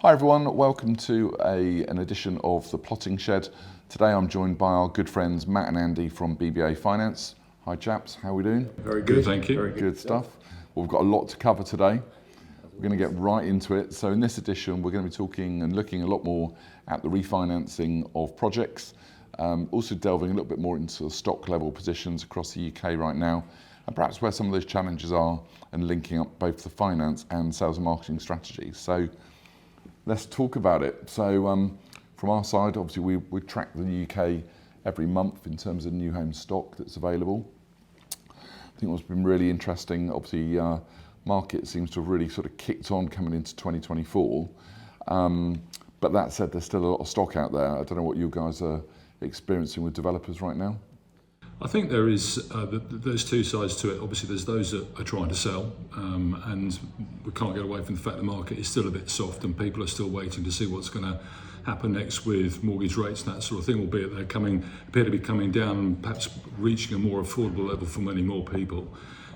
Hi everyone, welcome to an edition of The Plotting Shed. Today I'm joined by our good friends Matt and Andy from BBA Finance. Hi chaps, how are we doing? Very good, thank you. Very Good stuff. Well, we've got a lot to cover today. We're going to get right into it. So in this edition we're going to be talking and looking a lot more at the refinancing of projects, also delving a little bit more into the stock level positions across the UK right now, and perhaps where some of those challenges are, and linking up both the finance and sales and marketing strategies. So let's talk about it. So from our side, obviously we track the UK every month in terms of new home stock that's available. I think what's been really interesting, obviously market seems to have really sort of kicked on coming into 2024. But that said, there's still a lot of stock out there. I don't know what you guys are experiencing with developers right now. I think there is there's two sides to it. Obviously, there's those that are trying to sell, and we can't get away from the fact the market is still a bit soft, and people are still waiting to see what's going to happen next with mortgage rates and that sort of thing. Albeit they appear to be coming down and perhaps reaching a more affordable level for many more people.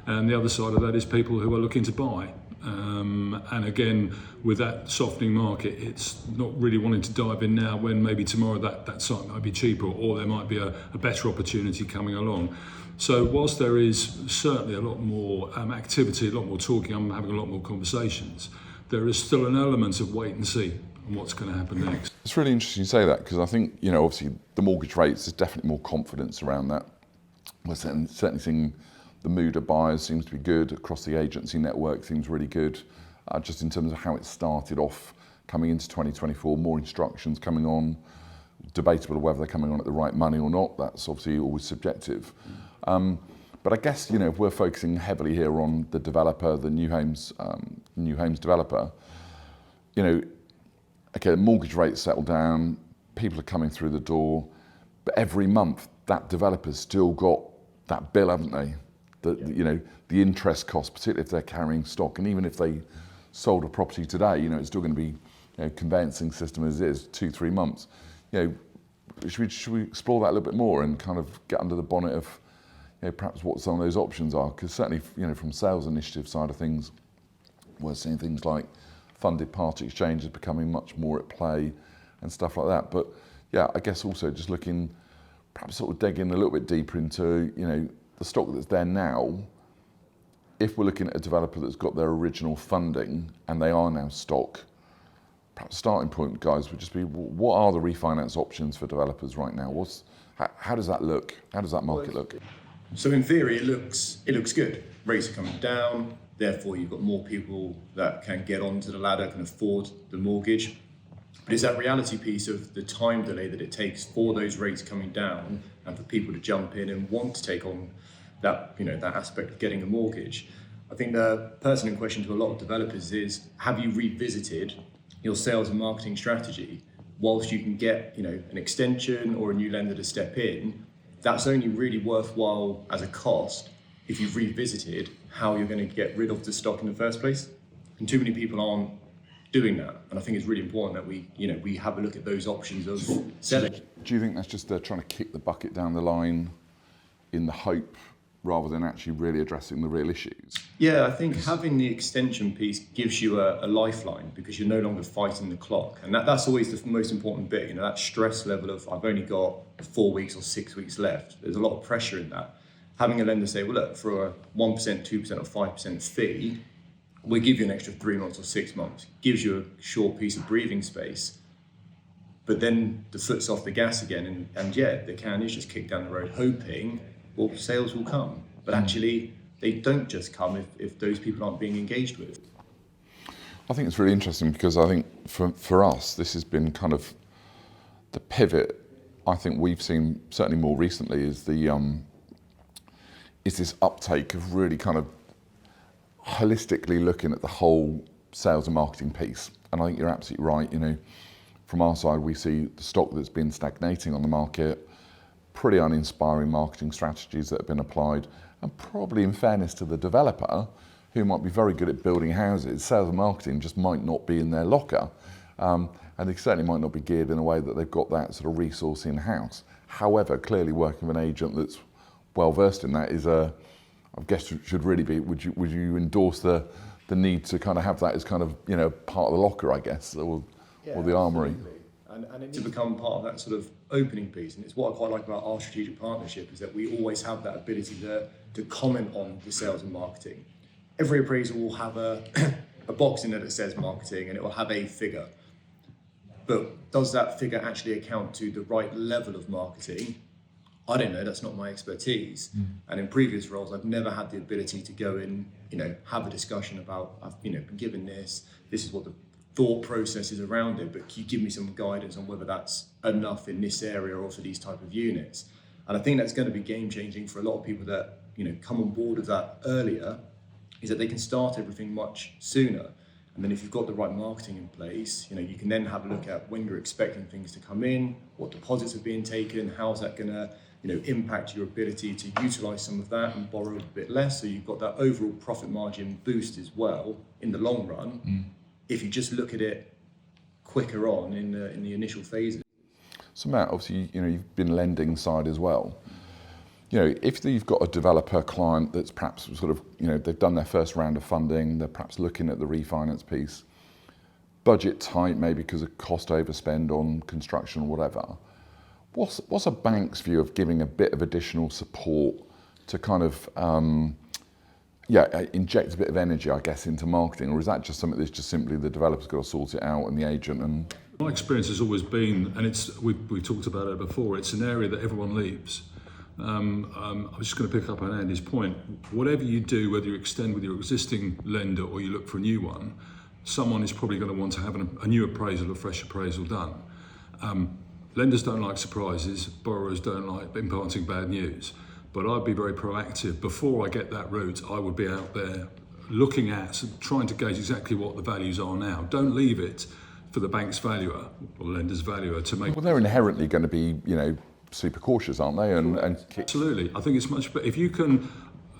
And the other side of that is people who are looking to buy. And again, with that softening market, it's not really wanting to dive in now when maybe tomorrow that site might be cheaper, or there might be a better opportunity coming along. So whilst there is certainly a lot more activity, a lot more talking, I'm having a lot more conversations, there is still an element of wait and see on what's going to happen next. It's really interesting you say that, because I think, you know, obviously the mortgage rates, there's definitely more confidence around that. We're certainly seeing the mood of buyers seems to be good across the agency network, seems really good, just in terms of how it started off coming into 2024, more instructions coming on, debatable whether they're coming on at the right money or not. That's obviously always subjective. But I guess, you know, if we're focusing heavily here on the developer, the new homes developer, you know, okay, the mortgage rates settle down, people are coming through the door, but every month that developer's still got that bill, haven't they? You know, the interest cost, particularly if they're carrying stock, and even if they sold a property today, you know, it's still going to be, you know, conveyancing system as it is, 2-3 months. You know, should we explore that a little bit more and kind of get under the bonnet of, you know, perhaps what some of those options are? Because certainly, you know, from sales initiative side of things, we're seeing things like funded part exchanges becoming much more at play and stuff like that. But yeah, I guess also just looking, perhaps sort of digging a little bit deeper into, you know, the stock that's there now. If we're looking at a developer that's got their original funding and they are now stock, perhaps starting point, guys, would just be, what are the refinance options for developers right now? How does that look? How does that market look? So in theory, it looks good. Rates are coming down, therefore you've got more people that can get onto the ladder, can afford the mortgage. But it's that reality piece of the time delay that it takes for those rates coming down and for people to jump in and want to take on that, you know, that aspect of getting a mortgage. I think the person in question to a lot of developers is, have you revisited your sales and marketing strategy? Whilst you can get, you know, an extension or a new lender to step in, that's only really worthwhile as a cost if you've revisited how you're going to get rid of the stock in the first place. And too many people aren't doing that, and I think it's really important that we have a look at those options of selling. Do you think that's just they're trying to kick the bucket down the line in the hope, rather than actually really addressing the real issues? Yeah, I think having the extension piece gives you a lifeline, because you're no longer fighting the clock, and that's always the most important bit. You know, that stress level of, I've only got 4 weeks or 6 weeks left. There's a lot of pressure in that. Having a lender say, well, look, for a 1%, 2% or 5% fee, we'll give you an extra 3 months or 6 months. Gives you a short piece of breathing space. But then the foot's off the gas again, and yeah, the can is just kicked down the road, hoping, well, sales will come. But actually, they don't just come if those people aren't being engaged with. I think it's really interesting, because I think for us, this has been kind of the pivot. I think we've seen certainly more recently is this uptake of really kind of holistically looking at the whole sales and marketing piece. And I think you're absolutely right. You know, from our side, we see the stock that's been stagnating on the market, pretty uninspiring marketing strategies that have been applied, and probably, in fairness to the developer, who might be very good at building houses, sales and marketing just might not be in their locker, and they certainly might not be geared in a way that they've got that sort of resource in-house. However, clearly working with an agent that's well versed in that is I guess should really be. Would you endorse the need to kind of have that as kind of, you know, part of the locker, I guess, or or the armoury. And it needs to become part of that sort of opening piece. And it's what I quite like about our strategic partnership is that we always have that ability to comment on the sales and marketing. Every appraisal will have a box in there that says marketing, and it will have a figure. But does that figure actually account to the right level of marketing? I don't know, that's not my expertise. And in previous roles, I've never had the ability to go in, have a discussion about, I've been given this is what the thought process is around it, but can you give me some guidance on whether that's enough in this area or for these type of units? And I think that's going to be game changing for a lot of people that, come on board with that earlier, is that they can start everything much sooner. And then if you've got the right marketing in place, you can then have a look at when you're expecting things to come in, what deposits are being taken, how's that going to impact your ability to utilise some of that and borrow a bit less. So you've got that overall profit margin boost as well in the long run. If you just look at it quicker on in the initial phases. So Matt, obviously, you've been lending side as well. If you've got a developer client that's perhaps sort of, they've done their first round of funding, they're perhaps looking at the refinance piece, budget tight maybe because of cost overspend on construction or whatever. What's a bank's view of giving a bit of additional support to kind of, inject a bit of energy, I guess, into marketing, or is that just something that's just simply the developer's got to sort it out and the agent and... My experience has always been, and we talked about it before, it's an area that everyone leaves. I was just going to pick up on Andy's point. Whatever you do, whether you extend with your existing lender or you look for a new one, someone is probably going to want to have a new appraisal, a fresh appraisal done. Lenders don't like surprises, borrowers don't like imparting bad news. But I'd be very proactive. Before I get that route, I would be out there looking at, trying to gauge exactly what the values are now. Don't leave it for the bank's valuer or lender's valuer to make... Well, they're inherently going to be, super cautious, aren't they? Absolutely. I think it's much better if you can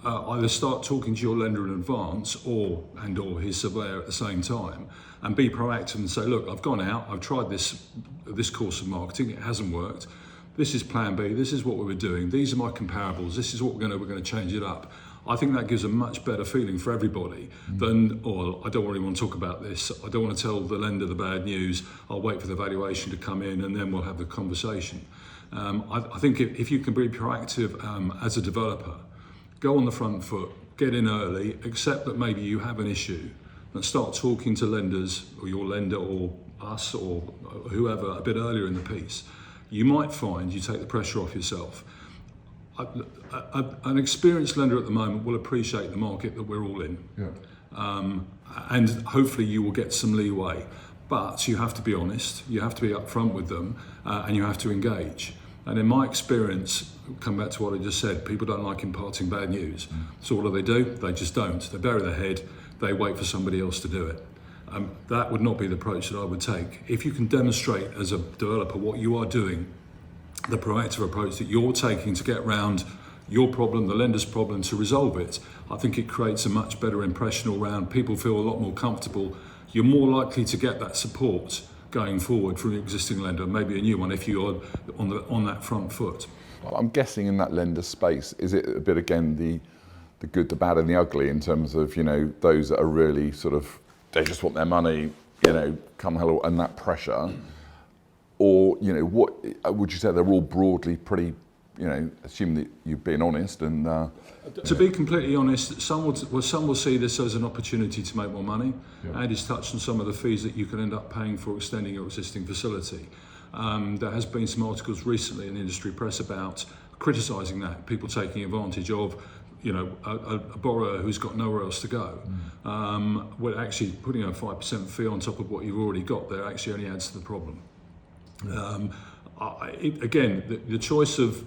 either start talking to your lender in advance or his surveyor at the same time and be proactive and say, look, I've gone out, I've tried this course of marketing, it hasn't worked. This is plan B, this is what we were doing, these are my comparables, this is what we're going to change it up. I think that gives a much better feeling for everybody than, I don't really want to talk about this, I don't want to tell the lender the bad news, I'll wait for the valuation to come in and then we'll have the conversation. I think if you can be proactive as a developer, go on the front foot, get in early, accept that maybe you have an issue, and start talking to lenders, or your lender, or us, or whoever, a bit earlier in the piece. You might find you take the pressure off yourself. An experienced lender at the moment will appreciate the market that we're all in. And hopefully you will get some leeway. But you have to be honest, you have to be upfront with them, and you have to engage. And in my experience, come back to what I just said, people don't like imparting bad news. So what do? They just don't. They bury their head, they wait for somebody else to do it. That would not be the approach that I would take. If you can demonstrate as a developer what you are doing, the proactive approach that you're taking to get around your problem, the lender's problem, to resolve it, I think it creates a much better impression all round. People feel a lot more comfortable. You're more likely to get that support going forward from your existing lender, maybe a new one if you're on that front foot. I'm guessing in that lender space, is it a bit again the good, the bad and the ugly in terms of, those that are really sort of, they just want their money, come hello, and that pressure? Or, what would you say they're all broadly pretty, assuming that you're being honest and... To be completely honest, some will see this as an opportunity to make more money. Andy's touched on some of the fees that you can end up paying for extending your existing facility. There has been some articles recently in the industry press about criticising that, people taking advantage of a borrower who's got nowhere else to go. Well, actually putting a 5% fee on top of what you've already got there actually only adds to the problem. Again, the choice of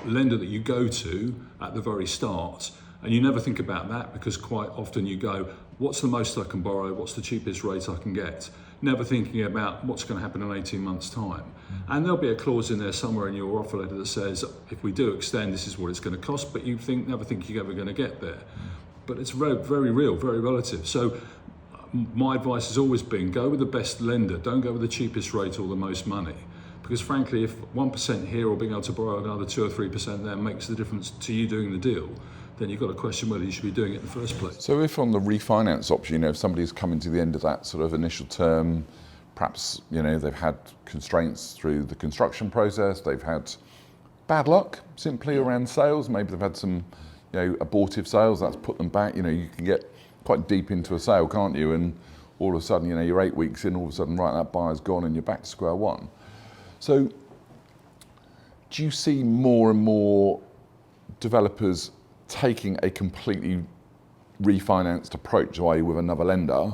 lender that you go to at the very start, and you never think about that because quite often you go, what's the most I can borrow, what's the cheapest rate I can get, never thinking about what's going to happen in 18 months time. And there'll be a clause in there somewhere in your offer letter that says if we do extend, this is what it's going to cost, but you never think you're ever going to get there. But it's very, very real, very relative. So my advice has always been go with the best lender, don't go with the cheapest rate or the most money. Because frankly, if 1% here or being able to borrow another 2 or 3% there makes the difference to you doing the deal, then you've got to question whether you should be doing it in the first place. So if on the refinance option, if somebody's coming to the end of that sort of initial term, perhaps, they've had constraints through the construction process, they've had bad luck simply around sales, maybe they've had some, abortive sales, that's put them back. You can get quite deep into a sale, can't you? And all of a sudden, you're 8 weeks in, all of a sudden, right, that buyer's gone and you're back to square one. So do you see more and more developers taking a completely refinanced approach, i.e. with another lender?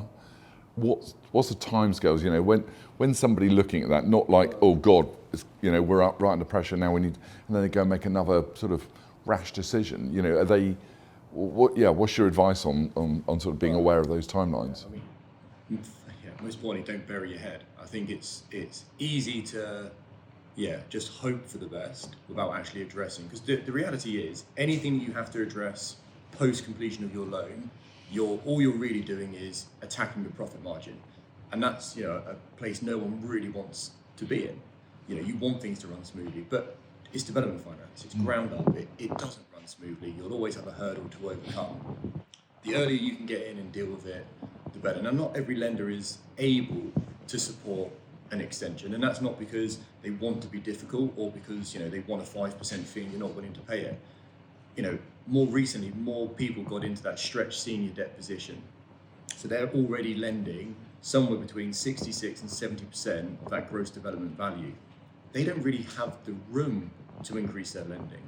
What's the timescales? When somebody looking at that, not like, oh God, we're up right under pressure now, and then they go and make another sort of rash decision. Are they? What's your advice on sort of being aware of those timelines? Most importantly, don't bury your head. I think it's easy to just hope for the best without actually addressing, because the reality is anything you have to address post completion of your loan, all you're really doing is attacking the profit margin, and that's a place no one really wants to be in. You want things to run smoothly, but it's development finance, it's ground up, it doesn't run smoothly. You'll always have a hurdle to overcome. The earlier you can get in and deal with it, the better. Now, not every lender is able to support an extension, and that's not because they want to be difficult or because they want a 5% fee and you're not willing to pay it. More recently, more people got into that stretch senior debt position, so they're already lending somewhere between 66 and 70% of that gross development value. They don't really have the room to increase their lending.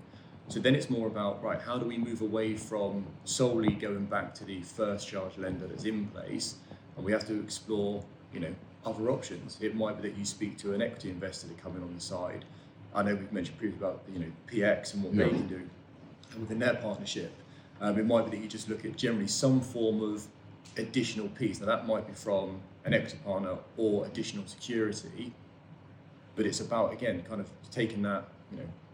So then it's more about, right, how do we move away from solely going back to the first charge lender that's in place, and we have to explore, other options. It might be that you speak to an equity investor to come in on the side. I know we've mentioned previously about, PX and what they can do within their partnership. It might be that you just look at generally some form of additional piece. Now that might be from an equity partner or additional security, but it's about, again, kind of taking that,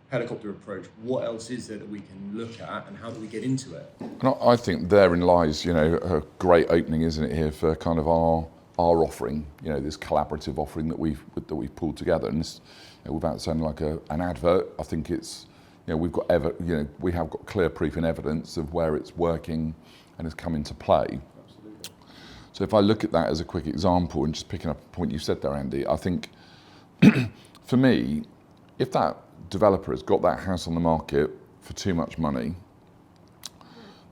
helicopter approach. What else is there that we can look at, and how do we get into it? And I think therein lies, a great opening, isn't it, here for kind of our offering, this collaborative offering that we've pulled together. And this, without sounding like an advert, I think it's, we have got clear proof and evidence of where it's working and has come into play. Absolutely. So if I look at that as a quick example, and just picking up a point you said there, Andy, I think for me, if that developer has got that house on the market for too much money,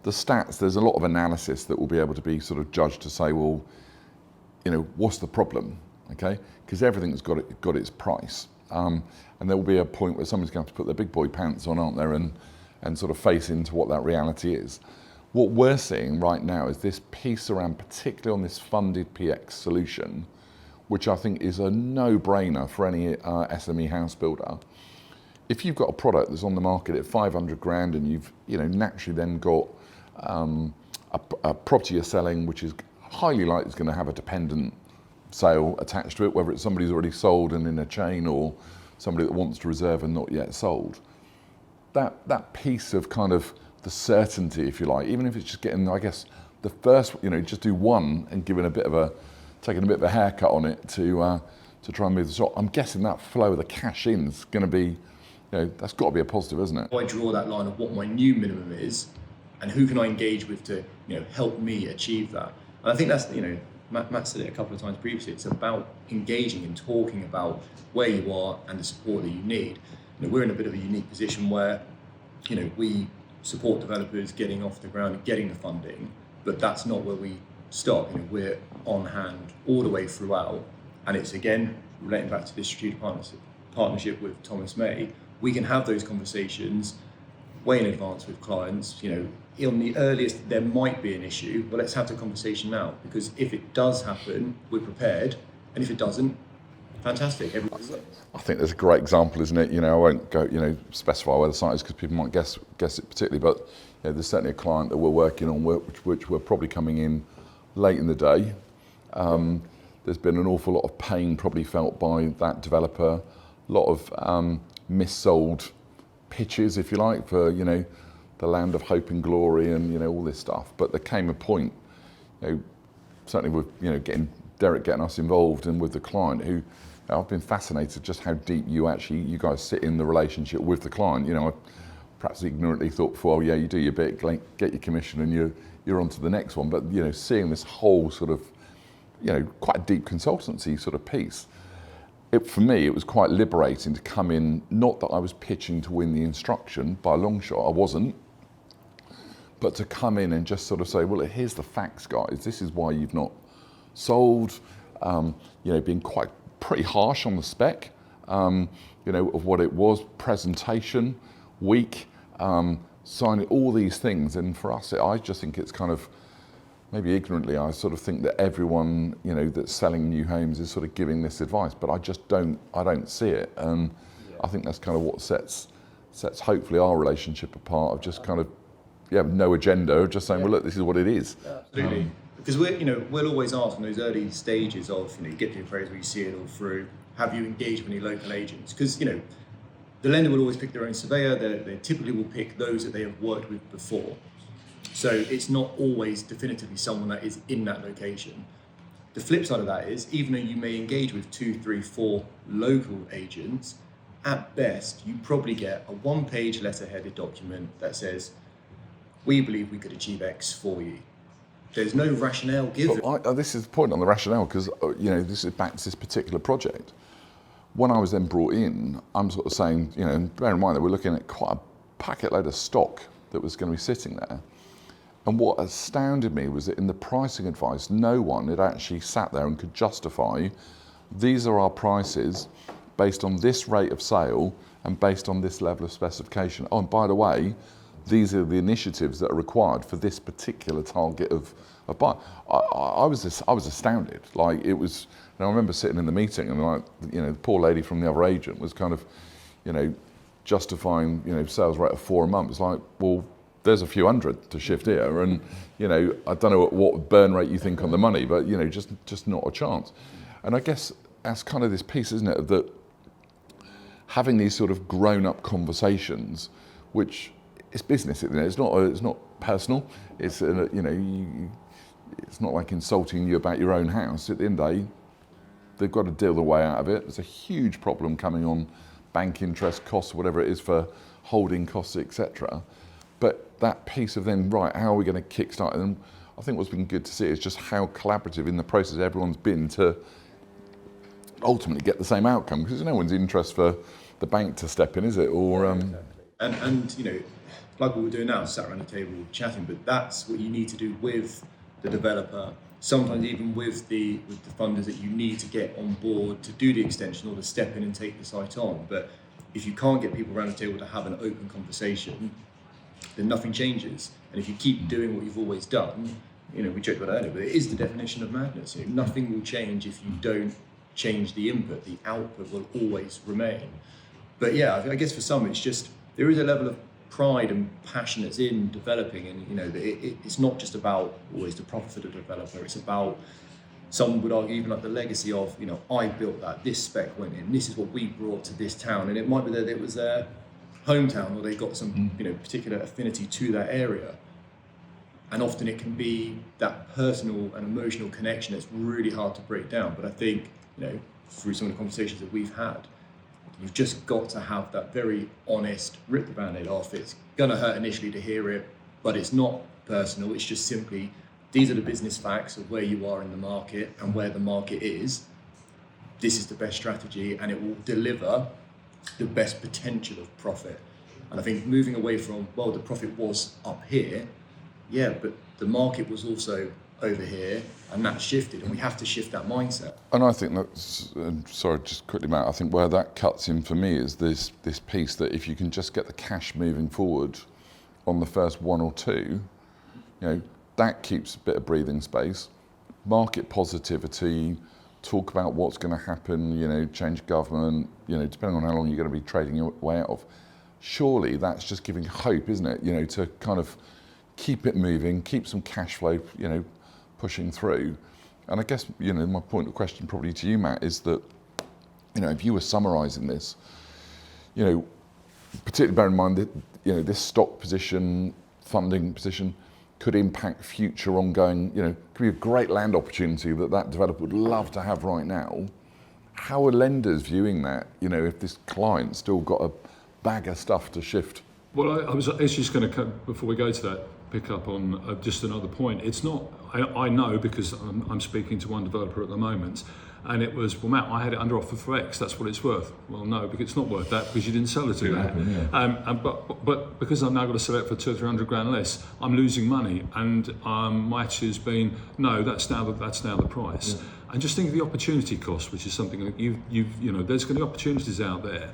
the stats, there's a lot of analysis that will be able to be sort of judged to say, well, what's the problem, okay? Because everything's got its price. And there will be a point where somebody's going to have to put their big boy pants on, aren't there, and sort of face into what that reality is. What we're seeing right now is this piece around, particularly on this funded PX solution, which I think is a no-brainer for any SME house builder. If you've got a product that's on the market at 500 grand and you've naturally then got a property you're selling, which is highly likely is going to have a dependent sale attached to it, whether it's somebody who's already sold and in a chain or somebody that wants to reserve and not yet sold. That piece of kind of the certainty, if you like, even if it's just getting, I guess, the first, just do one and taking a bit of a haircut on it to try and move the stock. I'm guessing that flow of the cash in is going to be, that's got to be a positive, isn't it? I draw that line of what my new minimum is, and who can I engage with to, help me achieve that. And I think that's, Matt said it a couple of times previously. It's about engaging and talking about where you are and the support that you need. We're in a bit of a unique position where, we support developers getting off the ground and getting the funding, but that's not where we stop. We're on hand all the way throughout, and it's again relating back to this strategic partnership with Thomas May. We can have those conversations way in advance with clients. On the earliest there might be an issue, but let's have the conversation now, because if it does happen, we're prepared, and if it doesn't, fantastic. I think there's a great example, isn't it? I won't go, specify where the site is because people might guess it particularly, but there's certainly a client that we're working on, which we're probably coming in late in the day. There's been an awful lot of pain probably felt by that developer, a lot of missold pitches, if you like, for the land of hope and glory and all this stuff. But there came a point, certainly with getting Derek getting us involved and with the client, who I've been fascinated just how deep you guys sit in the relationship with the client. I perhaps ignorantly thought, well, yeah, you do your bit, get your commission, and you're on to the next one. But seeing this whole sort of quite a deep consultancy sort of piece. For me, it was quite liberating to come in, not that I was pitching to win the instruction by a long shot, I wasn't, but to come in and just sort of say, well, here's the facts, guys. This is why you've not sold. Being pretty harsh on the spec, of what it was, presentation, weak, signing, all these things. And for us, I just think it's kind of, maybe ignorantly, I sort of think that everyone, that's selling new homes is sort of giving this advice, but I don't see it. And I think that's kind of what sets hopefully our relationship apart, of just kind of, no agenda, just saying, well, look, this is what it is. Absolutely. Because we'll always ask in those early stages of, you get the appraisal, you see it all through, have you engaged with any local agents? Because, the lender will always pick their own surveyor, they typically will pick those that they have worked with before. So it's not always definitively someone that is in that location. The flip side of that is, even though you may engage with 2, 3, 4 local agents, at best, you probably get a 1-page letter-headed document that says, we believe we could achieve X for you. There's no rationale given. But this is the point on the rationale, because this is back to this particular project. When I was then brought in, I'm sort of saying, and bear in mind that we're looking at quite a packet load of stock that was going to be sitting there. And what astounded me was that in the pricing advice, no one had actually sat there and could justify, these are our prices based on this rate of sale and based on this level of specification. Oh, and by the way, these are the initiatives that are required for this particular target of buy. I was astounded. Like, it was, and I remember sitting in the meeting and the poor lady from the other agent was kind of, justifying, sales rate of 4 a month. It's like, well, there's a few hundred to shift here, and I don't know what burn rate you think on the money, but just not a chance. And I guess that's kind of this piece, isn't it, that having these sort of grown-up conversations, which it's business, isn't it? It's not personal. It's it's not like insulting you about your own house. At the end of the day, they've got to deal their way out of it. There's a huge problem coming on bank interest costs, whatever it is, for holding costs, etc. But that piece of then, right, how are we going to kickstart it? And I think what's been good to see is just how collaborative in the process everyone's been to ultimately get the same outcome, because there's no one's interest for the bank to step in, is it? Or and like what we're doing now, sat around the table chatting, but that's what you need to do with the developer, sometimes even with the funders that you need to get on board to do the extension or to step in and take the site on. But if you can't get people around the table to have an open conversation, then nothing changes. And if you keep doing what you've always done, we joked about it earlier, but it is the definition of madness. Nothing will change if you don't change the input. The output will always remain. But yeah, I guess for some, it's just, there is a level of pride and passion that's in developing, and it's not just about always the profit for the developer. It's about, some would argue, even like the legacy of, I built that, this spec went in, this is what we brought to this town, and it might be that it was their hometown or they got some particular affinity to that area, and often it can be that personal and emotional connection that's really hard to break down. But I think through some of the conversations that we've had, you've just got to have that very honest, rip the band-aid off. It's gonna hurt initially to hear it, but it's not personal. It's just simply, these are the business facts of where you are in the market and where the market is. This is the best strategy, and it will deliver the best potential of profit. And I think moving away from, well, the profit was up here, yeah, but the market was also over here, and that shifted, and we have to shift that mindset. And I think that's, sorry, just quickly, Matt, I think where that cuts in for me is this piece that if you can just get the cash moving forward on the first 1 or 2, that keeps a bit of breathing space. Market positivity, talk about what's going to happen, change government, depending on how long you're going to be trading your way out of. Surely that's just giving hope, isn't it? To kind of keep it moving, keep some cash flow, pushing through. And I guess, my point of question probably to you, Matt, is that, if you were summarising this, particularly bear in mind that, this stock position, funding position, could impact future ongoing, could be a great land opportunity that developer would love to have right now. How are lenders viewing that, if this client's still got a bag of stuff to shift? Well, I was just going to, before we go to that, pick up on just another point. It's not, I know because I'm speaking to one developer at the moment, and it was, well, Matt, I had it under offer for X, that's what it's worth. Well, no, because it's not worth that because you didn't sell it at that. But because I've now got to sell it for 200 or 300 grand less, I'm losing money. And my attitude has been, no, that's now the price. Yeah. And just think of the opportunity cost, which is something that you know, there's going to be opportunities out there.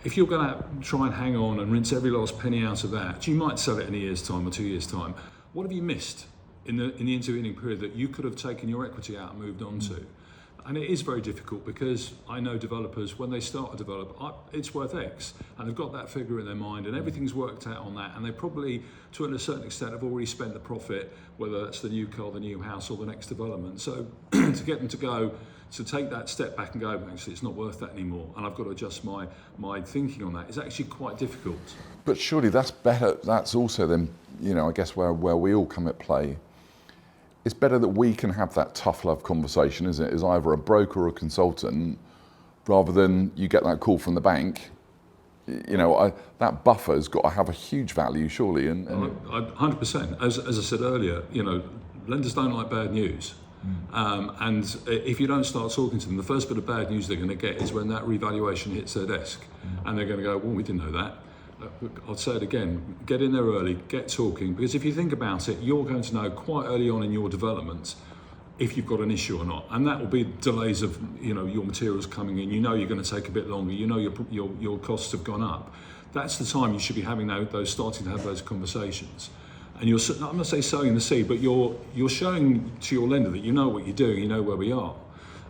If you're going to try and hang on and rinse every last penny out of that, you might sell it in a year's time or 2 years' time. What have you missed in the intervening period that you could have taken your equity out and moved on to? And it is very difficult because I know developers, when they start to develop, it's worth X, and they've got that figure in their mind, and everything's worked out on that, and they probably, to a certain extent, have already spent the profit, whether that's the new car, the new house, or the next development. So to get them to take that step back and go, actually, it's not worth that anymore, and I've got to adjust my thinking on that, is actually quite difficult. But surely that's better. That's also then, you know, I guess where we all come at play. It's better that we can have that tough love conversation, isn't it? As either a broker or a consultant, rather than you get that call from the bank. You know, that buffer's got to have a huge value, surely. And 100%. As I said earlier, you know, lenders don't like bad news. And if you don't start talking to them, the first bit of bad news they're going to get is when that revaluation hits their desk, and they're going to go, well, we didn't know that. I'll say it again, get in there early, get talking, because if you think about it, you're going to know quite early on in your development if you've got an issue or not, and that will be delays of, you know, your materials coming in. You know you're going to take a bit longer. You know your costs have gone up. That's the time you should be having starting to have those conversations. And you're, I'm going to say sowing the seed, but you're showing to your lender that you know what you're doing, you know where we are.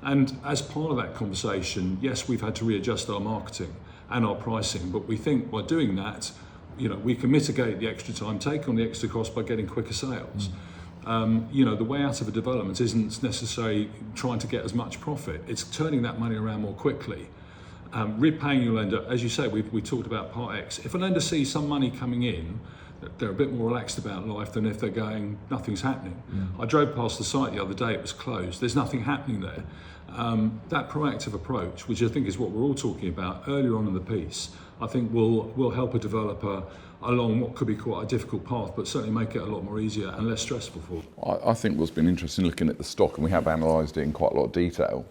And as part of that conversation, yes, we've had to readjust our marketing and our pricing, but we think by doing that, you know, we can mitigate the extra time, take on the extra cost by getting quicker sales. You know, the way out of a development isn't necessarily trying to get as much profit, it's turning that money around more quickly. Repaying your lender, as you say, we talked about Part X. If a lender sees some money coming in, they're a bit more relaxed about life than if they're going, nothing's happening. I drove past the site the other day, it was closed, there's nothing happening there. That proactive approach, which I think is what we're all talking about earlier on in the piece, I think will help a developer along what could be quite a difficult path, but certainly make it a lot more easier and less stressful for them. I think what's been interesting looking at the stock, and we have analysed it in quite a lot of detail,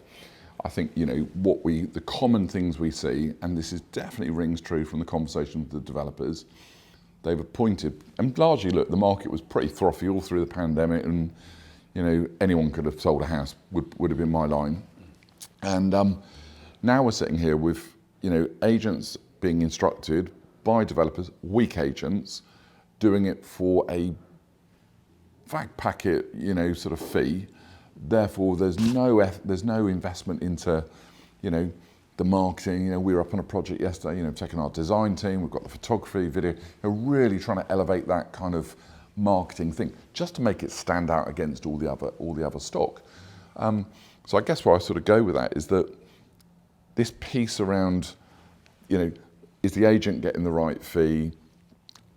I think, you know, the common things we see, and this is definitely rings true from the conversation with the developers, they've appointed, and largely, look, the market was pretty frothy all through the pandemic, and, you know, anyone could have sold a house, would have been my line. And now we're sitting here with, you know, agents being instructed by developers, weak agents, doing it for a fact packet, you know, sort of fee. Therefore, there's no investment into, you know, the marketing. You know, we were up on a project yesterday, you know, taking our design team, we've got the photography, video, you know, really trying to elevate that kind of marketing thing, just to make it stand out against all the other stock. So I guess where I sort of go with that is that this piece around, you know, is the agent getting the right fee?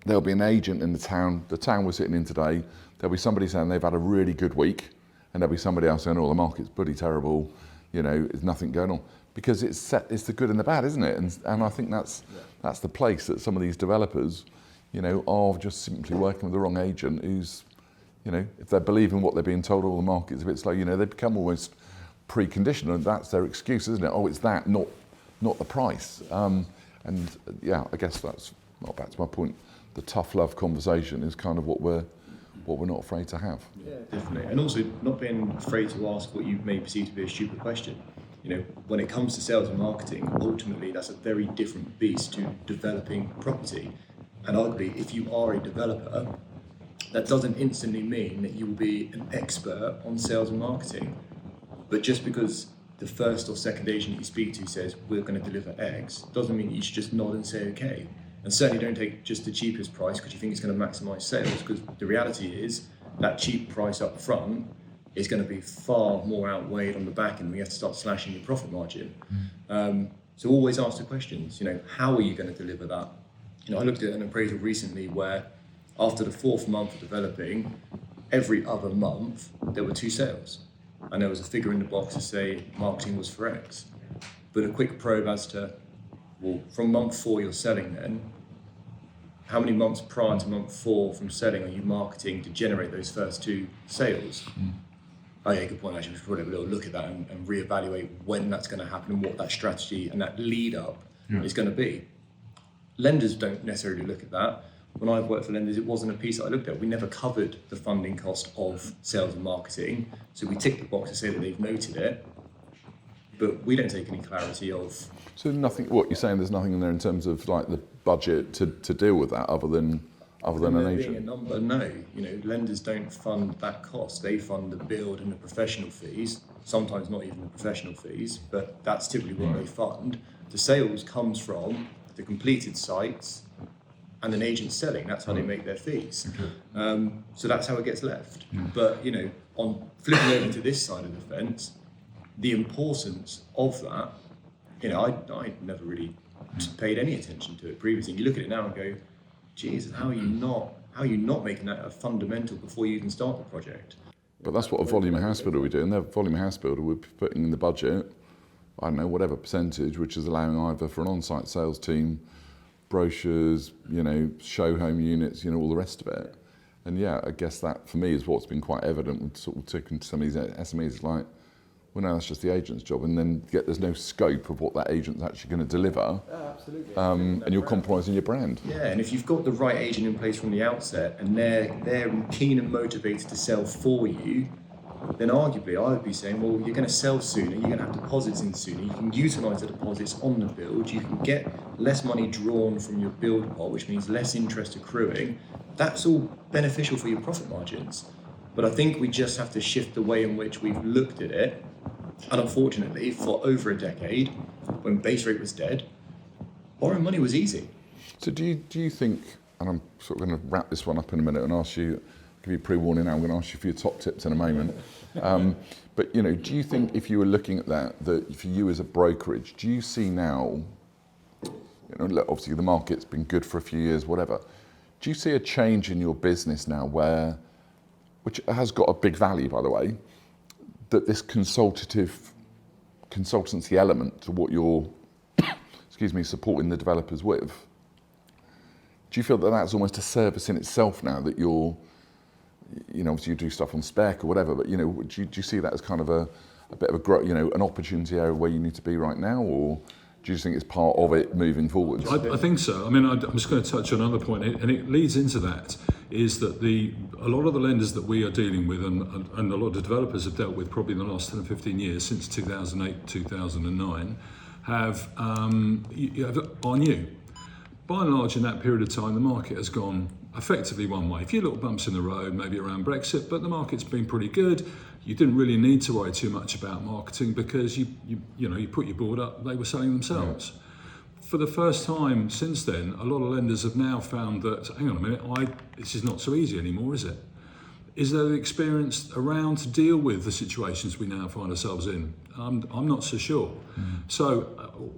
There'll be an agent in the town we're sitting in today, there'll be somebody saying they've had a really good week, and there'll be somebody else saying, oh, the market's bloody terrible, you know, there's nothing going on. Because it's the good and the bad, isn't it? And I think that's the place that some of these developers, you know, are just simply working with the wrong agent who's, you know, if they're believing what they're being told, all the market's a bit slow, you know, they become almost preconditioned, and that's their excuse, isn't it? Oh, it's that, not the price. And yeah, I guess that's not back to my point. The tough love conversation is kind of what we're not afraid to have. Yeah, definitely. And also not being afraid to ask what you may perceive to be a stupid question. You know, when it comes to sales and marketing, ultimately that's a very different beast to developing property. And arguably, if you are a developer, that doesn't instantly mean that you will be an expert on sales and marketing. But just because the first or second agent you speak to says, we're going to deliver X, doesn't mean you should just nod and say, okay. And certainly don't take just the cheapest price because you think it's going to maximise sales, because the reality is that cheap price up front is going to be far more outweighed on the back end when you have to start slashing your profit margin. So always ask the questions, you know, how are you going to deliver that? You know, I looked at an appraisal recently where after the 4th month of developing, every other month there were 2 sales. And there was a figure in the box to say marketing was for X. But a quick probe as to, well, from month 4 you're selling then, how many months prior to month 4 from selling are you marketing to generate those first 2 sales? Oh yeah, good point. Actually, we should probably have a little look at that and reevaluate when that's going to happen and what that strategy and that lead up is going to be. Lenders don't necessarily look at that. When I've worked for lenders, it wasn't a piece that I looked at. We never covered the funding cost of sales and marketing. So we tick the box to say that they've noted it, but we don't take any clarity of... So nothing, what you're saying, there's nothing in there in terms of like the budget to deal with that other than an agent? Being a number, no. Lenders don't fund that cost. They fund the build and the professional fees, sometimes not even the professional fees, but that's typically what they fund. The sales comes from the completed sites and an agent selling. That's how they make their fees. So that's how it gets left. But, on flipping over to this side of the fence, the importance of that, I never really paid any attention to it previously. You look at it now and go, Jesus, how are you not making that a fundamental before you even start the project? But that's what a volume house builder would do. And their volume house builder would be putting in the budget, I don't know, whatever percentage, which is allowing either for an on-site sales team, brochures, show home units, all the rest of it. And yeah, I guess that for me is what's been quite evident with sort of taking some of these SMEs, like, well, no, that's just the agent's job, and then there's no scope of what that agent's actually going to deliver. Absolutely. And you're compromising your brand. Yeah, and if you've got the right agent in place from the outset, and they're keen and motivated to sell for you, then arguably I would be saying, well, you're going to sell sooner, you're going to have deposits in sooner, you can utilise the deposits on the build, you can get less money drawn from your build pot, which means less interest accruing. That's all beneficial for your profit margins. But I think we just have to shift the way in which we've looked at it. And unfortunately, for over a decade, when base rate was dead, borrowing money was easy. So do you think, and I'm sort of going to wrap this one up in a minute and ask you, give you pre-warning now, I'm going to ask you for your top tips in a moment. But do you think if you were looking at that for you as a brokerage, do you see now, obviously the market's been good for a few years, whatever, do you see a change in your business now which has got a big value, by the way, that this consultancy element to what you're, supporting the developers with, do you feel that that's almost a service in itself now that you're, obviously you do stuff on spec or whatever, but do you see that as kind of a bit of a growth, an opportunity area where you need to be right now, or do you think it's part of it moving forward? I think so. I mean, I'm just going to touch on another point, and it leads into that, is that a lot of the lenders that we are dealing with, and a lot of developers have dealt with probably in the last 10 or 15 years, since 2008, 2009, are new. By and large, in that period of time, the market has gone effectively one way. A few little bumps in the road, maybe around Brexit, but the market's been pretty good. You didn't really need to worry too much about marketing because you put your board up, they were selling themselves. Yeah. For the first time since then, a lot of lenders have now found that, hang on a minute, this is not so easy anymore, is it? Is there the experience around to deal with the situations we now find ourselves in? I'm not so sure. So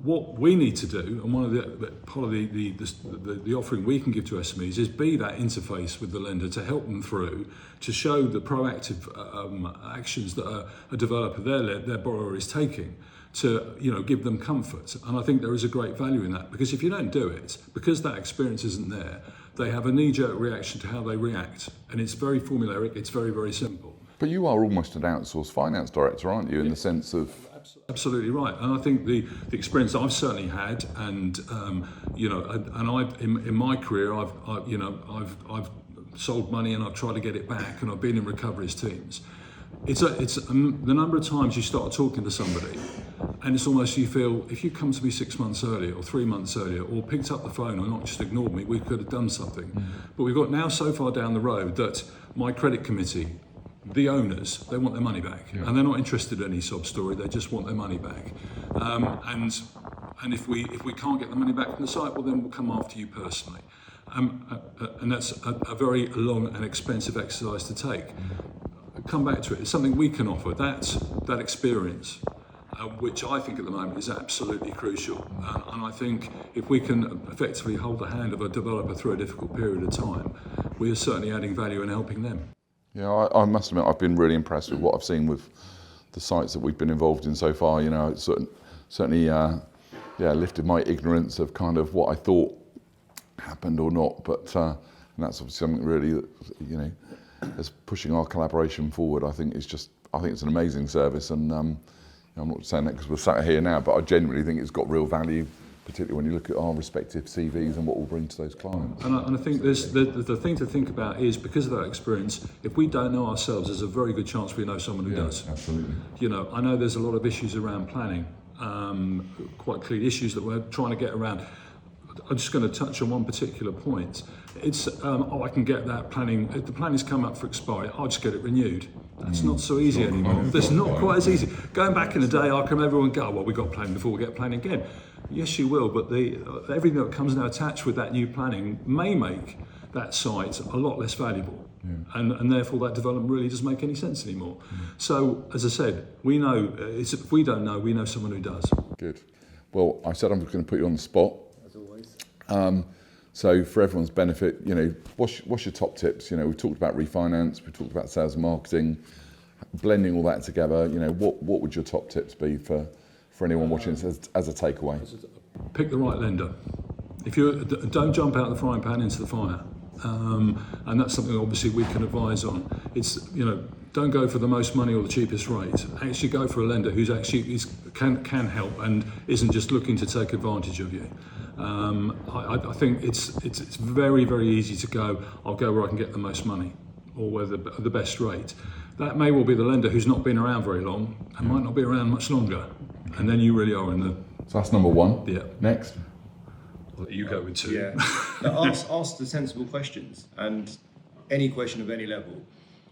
what we need to do, and one of the offering we can give to SMEs is be that interface with the lender to help them through, to show the proactive actions that a developer, their borrower is taking, to give them comfort. And I think there is a great value in that, because if you don't do it, because that experience isn't there, they have a knee-jerk reaction to how they react, and it's very formulaic, it's very, very simple. But you are almost an outsourced finance director, aren't you, in the sense of... Absolutely right, and I think the experience I've certainly had, and I've in my career, I've sold money and I've tried to get it back, and I've been in recoveries teams. It's the number of times you start talking to somebody, and it's almost you feel, if you come to me 6 months earlier or 3 months earlier, or picked up the phone or not just ignored me, we could have done something. But we've got now so far down the road that my credit committee, the owners, they want their money back, and they're not interested in any sob story. They just want their money back. And if we can't get the money back from the site, well, then we'll come after you personally. And that's a very long and expensive exercise to take. Come back to it. It's something we can offer. That experience, which I think at the moment is absolutely crucial. And I think if we can effectively hold the hand of a developer through a difficult period of time, we are certainly adding value and helping them. Yeah, I must admit I've been really impressed with what I've seen with the sites that we've been involved in so far. It's certainly lifted my ignorance of kind of what I thought happened or not. But and that's obviously something really that, you know, is pushing our collaboration forward. I think it's an amazing service, and I'm not saying that because we're sat here now, but I genuinely think it's got real value, particularly when you look at our respective CVs and what we'll bring to those clients. And I think the thing to think about is, because of that experience, if we don't know ourselves, there's a very good chance we know someone who does. Absolutely. You know, I know there's a lot of issues around planning, quite clear issues that we're trying to get around. I'm just going to touch on one particular point. It's, I can get that planning, if the planning's come up for expiry, I'll just get it renewed. That's not so easy anymore. That's not quite as easy. Going back in the day, I can remember everyone go, well, we got planning before we get planning again. Yes, you will, but everything that comes now attached with that new planning may make that site a lot less valuable. And therefore that development really doesn't make any sense anymore. So, as I said, we know, if we don't know, we know someone who does. Good. Well, I said I'm going to put you on the spot. As always. So for everyone's benefit, you know, what's your top tips? You know, we've talked about refinance, we've talked about sales and marketing, blending all that together. You know, what would your top tips be for anyone watching this as a takeaway? Pick the right lender. If you don't jump out of the frying pan into the fire, and that's something obviously we can advise on. It's, you know, don't go for the most money or the cheapest rate. Actually go for a lender who's actually can help and isn't just looking to take advantage of you. I think it's very, very easy to go, I'll go where I can get the most money or where the best rate. That may well be the lender who's not been around very long and might not be around much longer. And then you really are in the... So that's number one. Yeah. Next. I'll let you go with two. Yeah. Now, ask the sensible questions, and any question of any level,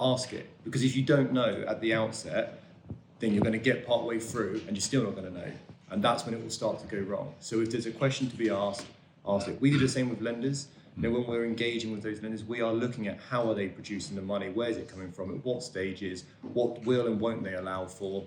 ask it. Because if you don't know at the outset, then you're going to get part way through and you're still not going to know. And that's when it will start to go wrong. So if there's a question to be asked, ask it. We do the same with lenders. You know, when we're engaging with those lenders, we are looking at how are they producing the money, where's it coming from, at what stages, what will and won't they allow for,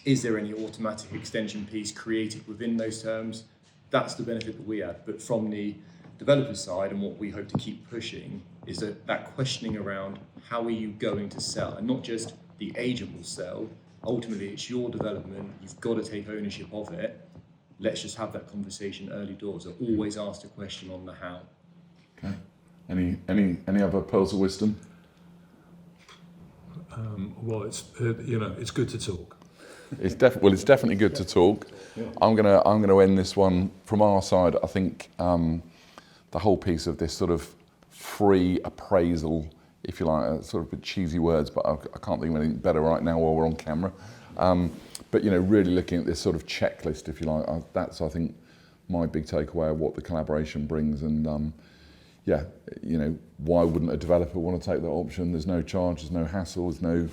is there any automatic extension piece created within those terms? That's the benefit that we add. But from the developer side, and what we hope to keep pushing, is that questioning around how are you going to sell, and not just the agent will sell. Ultimately, it's your development. You've got to take ownership of it. Let's just have that conversation early doors. So always ask the question on the how. Okay. Any other pearls of wisdom? Well, it's it's good to talk. It's definitely good to talk. I'm gonna end this one from our side. I think the whole piece of this sort of free appraisal, if you like, sort of a bit cheesy words, but I can't think of anything better right now while we're on camera. But you know, really looking at this sort of checklist, if you like, that's I think my big takeaway of what the collaboration brings. And yeah, you know, why wouldn't a developer want to take that option? There's no charge, there's no hassle, there's no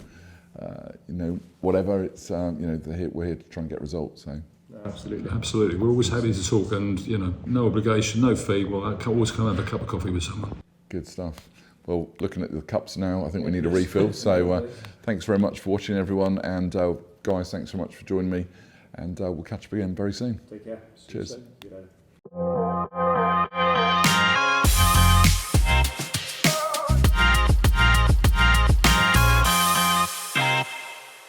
you know, whatever. It's you know, we're here to try and get results. So Absolutely. We're always happy to talk, and you know, no obligation, no fee. Well, I can always come have a cup of coffee with someone. Good stuff. Well, looking at the cups now, I think we need a refill. So thanks very much for watching, everyone. And guys, thanks so much for joining me. And we'll catch up again very soon. Take care. Cheers. Good night.